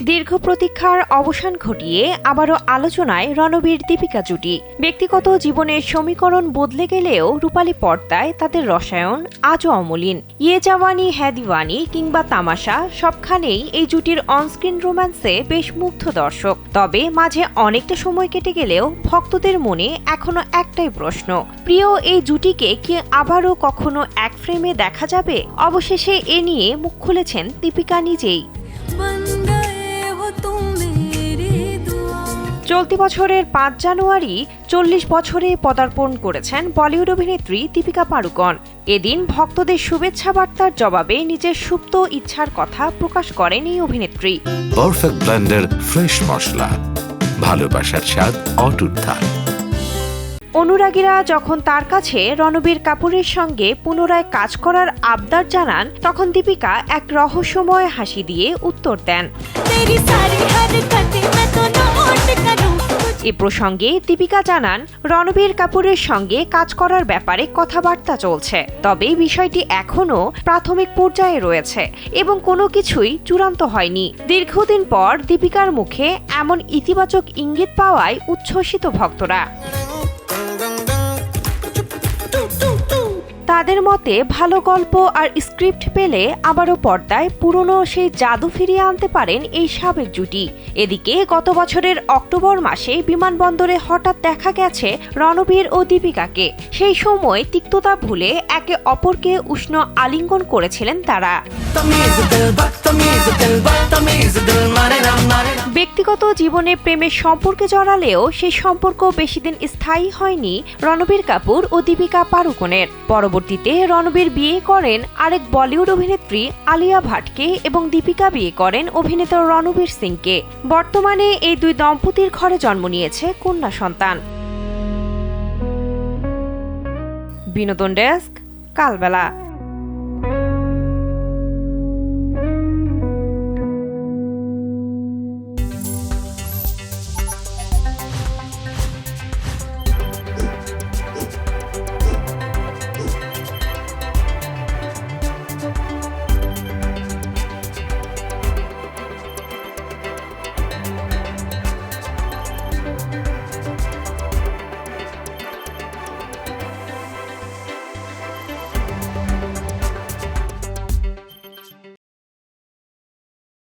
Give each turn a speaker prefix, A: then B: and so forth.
A: দীর্ঘ প্রতীক্ষার অবসান ঘটিয়ে আবারও আলোচনায় রণবীর দীপিকা জুটি। ব্যক্তিগত জীবনের সমীকরণ বদলে গেলেও রূপালী পর্দায় তাদের রসায়ন আজও অমলিন। ইয়ে জাওয়ানি হ্যায় দিওয়ানি কিংবা তামাশা সবখানেই এই জুটির অনস্ক্রিন রোম্যান্সে বেশ মুগ্ধ দর্শক। তবে মাঝে অনেকটা সময় কেটে গেলেও ভক্তদের মনে এখনো একটাই প্রশ্ন, প্রিয় এই জুটিকে কি আবারও কখনো এক ফ্রেমে দেখা যাবে? অবশেষে এ নিয়ে মুখ খুলেছেন দীপিকা নিজেই। চলতি বছরের ৫ জানুয়ারি ৪০ বছরে পদার্পণ করেছেন বলিউড অভিনেত্রী দীপিকা পাড়ুকোন। এদিন ভক্তদের শুভেচ্ছা বার্তার জবাবে নিজের সুপ্ত ইচ্ছার কথা প্রকাশ করেন এই অভিনেত্রী।
B: পারফেক্ট ব্লেন্ডের ফ্রেশ মশলা, ভালোবাসার স্বাদ অটুট থাক।
A: অনুরাগীরা যখন তার কাছে রণবীর কাপুরের সঙ্গে পুনরায় কাজ করার আবদার জানান, তখন দীপিকা এক রহস্যময় হাসি দিয়ে উত্তর দেন। এ প্রসঙ্গে দীপিকা জানান, রণবীর কাপুরের সঙ্গে কাজ করার ব্যাপারে কথাবার্তা চলছে, তবে বিষয়টি এখনও প্রাথমিক পর্যায়ে রয়েছে এবং কোনো কিছুই চূড়ান্ত হয়নি। দীর্ঘদিন পর দীপিকার মুখে এমন ইতিবাচক ইঙ্গিত পাওয়ায় উচ্ছ্বসিত ভক্তরা। তাদের মতে ভালো গল্প আর স্ক্রিপ্ট পেলে আবারও পর্দায় পুরনো সেই জাদু ফিরিয়ে আনতে পারেন এই সাবেক জুটি। এদিকে গত বছরের অক্টোবর মাসে বিমানবন্দরে হঠাৎ দেখা গেছে রণবীর ও দীপিকাকে। সেই সময় তিক্ততা ভুলে একে অপরকে উষ্ণ আলিঙ্গন করেছিলেন তারা। ব্যক্তিগত জীবনে প্রেমের সম্পর্কে জড়ালেও সেই সম্পর্ক বেশিদিন স্থায়ী হয়নি রণবীর কাপুর ও দীপিকা পাড়ুকোনের। পরবর্তীতে রণবীর বিয়ে করেন আরেক বলিউড অভিনেত্রী আলিয়া ভাটকে এবং দীপিকা বিয়ে করেন অভিনেতা রণবীর সিংকে। বর্তমানে এই দুই দম্পতির ঘরে জন্ম নিয়েছে কন্যা সন্তান। বিনোদন ডেস্ক, কালবেলা।